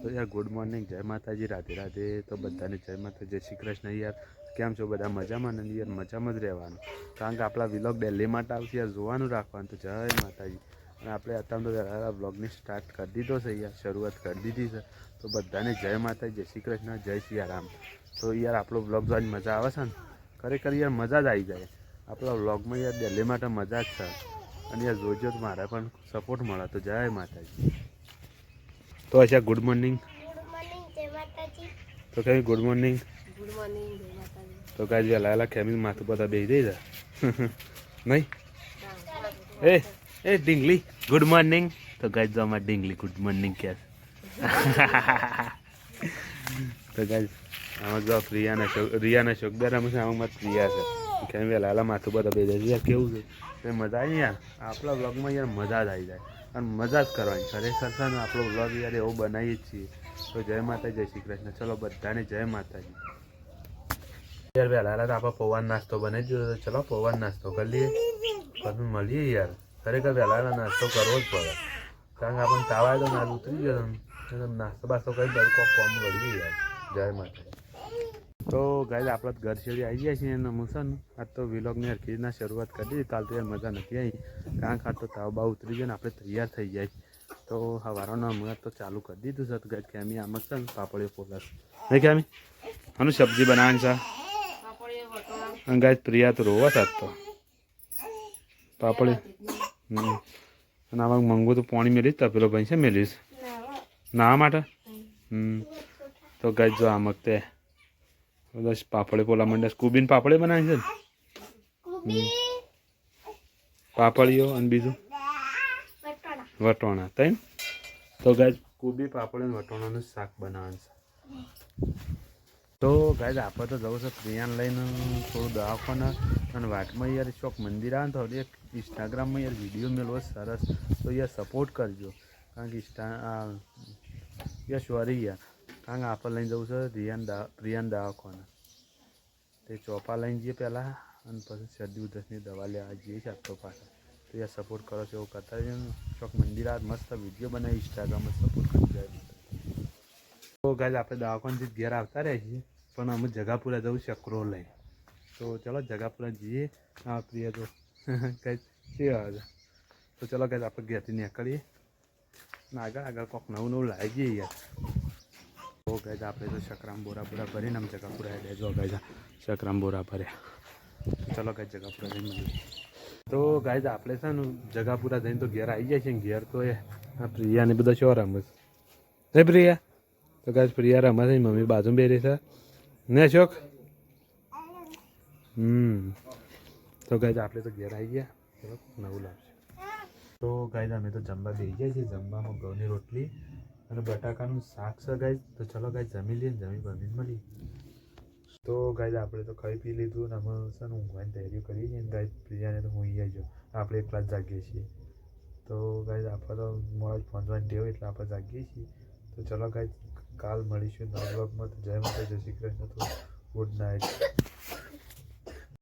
તો યાર good morning, જય માતાજી, રાધે રાધે. તો બધાને જય માતા, જય શ્રી કૃષ્ણ. યાર કેમ છો બધા? મજામાં ને? યાર મજામાં જ રહેવાનું, કારણ કે આપણા વિલોગ ડેલી માટે આવશે યાર, જોવાનું રાખવાનું. તો જય માતાજી. અને આપણે અત્યારે તો વ્લોગની સ્ટાર્ટ કરી દીધો છે યાર, શરૂઆત કરી દીધી છે. તો બધાને જય માતાજી, જય શ્રી કૃષ્ણ, જય સિયારામ. તો યાર આપણો વ્લોગ જોવાની મજા આવે છે ને, ખરેખર યાર મજા જ આવી જાય આપણા વ્લોગમાં યાર, ડેલી માટે મજા જ છે. અને યાર જોજો તો મારા પણ સપોર્ટ મળે. તો જય માતાજી. તો અચ્છા ગુડ મોર્નિંગ. તો કઈ ગુડ મોર્નિંગ. તો કાંઈ વહેલા ખેમી માથું બધા બેસી દઈ છે નહીં એ ઢીંગલી ગુડ મોર્નિંગ. તો ગાય જો અમારે ઢીંગલી ગુડ મોર્નિંગ કહે તો ગાય આમાં જો રિયાના શોકદાર અમે આમાં પ્રિયા છે કેમ વહેલા માથું બધા બેસી જાય યાર. કેવું છે મજા આવી યાર, આપણા વ્લોગમાં યાર મજા જ આવી જાય અને મજા જ કરવાની ખરેખર છે ને. આપણો વ્લોગ યાર એવો બનાવીએ જ છીએ. તો જય માતા, જય શ્રી કૃષ્ણ. ચલો બધાને જય માતાજી. યાર વહેલા આપણે પૌવાનો નાસ્તો બનાવી દીધો. ચલો પૌવાનો નાસ્તો કરી લઈએ પછી મળીએ યાર. ખરેખર વહેલા નાસ્તો કરવો જ પડે, કારણ કે આપણને તાવ આવ્યો ના ઉતરી ગયો નાસ્તો બાસ્તો કરી દઉં કોમ વળીએ યાર. જય માતા. તો ગાય આપણે ઘર છેડી આવી જાય છીએ અને હું છે ને આજ તો વિલોગની હરખીના શરૂઆત કરી દીધી. કાલ તો યાર મજા નથી આવી, કારણ કે આજ તો તાવ બાવ ઉતરી ગયો ને આપણે તૈયાર થઈ જાય. તો હવારોના હમણાં તો ચાલુ કરી દીધું છે. તો ગાય કેમી આમાં છે ને પાપડીઓ પોલાસ નહીં કેમી આનું સબ્જી બનાવવાની છે. અને ગાય પ્રિયા તો રોવા સાત તો પાપડી અને આમાં મંગવું તો પાણી મેળવીશ તો પેલો ભાઈ છે મેળવીશ નાવા માટે. તો ગાય જો આમક તે બસ પાપડે પોલા મંડે સ્કૂબીને પાપડે બનાવી છે ને પાપડીઓ અને બીજું વટોણા તઈ. તો ગાય કુબી પાપડી અને વટોણાનું શાક બનાવવાનું છે. તો ગાય આપણે તો જવું છે પ્રિયાને લઈને થોડું દવાખાના અને વાટમાં યાર ચોક મંદિર આવે ને તો એક ઇન્સ્ટાગ્રામમાં યાર વિડીયો મેળવો સરસ. તો યાર સપોર્ટ કરજો, કારણ કે યાર સોરી યાર, કારણ કે આપણે લઈને જવું છે પ્રિયાને દવાખાના. તે ચોપા લઈને જઈએ પહેલાં અને પછી શરદી ઉધરસની દવા લેવા જઈએ છીએ આપતો પાછા. તો યાર સપોર્ટ કરો છો એવું કરતા રહીએ. ચોક મંદિર આવે મસ્ત વિડીયો બનાવી ઇન્સ્ટાગ્રામમાં સપોર્ટ કરી જાય. તો ગાય આપણે દવાખાનાથી ઘેર આવતા રહે છીએ, પણ અમે જગાપુરા જવું ચક્રો લઈ. તો ચલો જગાપુરા જઈએ. હા પ્રિય તો કંઈ શું આવે છે. તો ચલો ગાય આપણે ઘેરથી નીકળીએ ને આગળ કોઈક નવું લાવી જઈએ યાર. તો ગાય આપણે તો ચક્રામ બોરા ભરીને આમ જગાપુરા એટલે જો ગાય ચક્રામ બોરા ભર્યા. ચલો ગાય જગાપુરા જઈને મળીએ. તો ગાય આપણે છે ને જગાપુરા જઈને તો ઘેર આવી જાય છે ને ઘેર તો એ પ્રિયાને બધા શું રમે છે પ્રિયા. તો ગાય પ્રિયા રમે છે મમ્મી બાજુ બેરી છે ને અશોક. તો ગાય આપણે તો ઘેર આવી ગયા. ચલો નવું લાવશે. તો ગાય અમે તો જમવા બેસી જાય છે. જમવામાં ઘઉંની રોટલી અને બટાકાનું શાક છે ગાય. તો ચલો ગાય જમી લઈએ, જમી મળીએ. તો ગાય આપણે તો ખાઈ પી લીધું ને અમે છે ને ઊંઘવાની તૈયારી કરીએ છીએ. ગાય પ્રિયાને તો હું આવી આપણે એકલા જ જાગીએ છીએ. તો ગાય આપણે તો મોડા જ પહોંચવાની ટેવ એટલે આપણે જાગીએ છીએ. તો ચલો ગાય કાલ મળીશું નવા વ્લોગમાં. તો જય માતા, જય શ્રી કૃષ્ણ. તો ગુડ નાઇટ.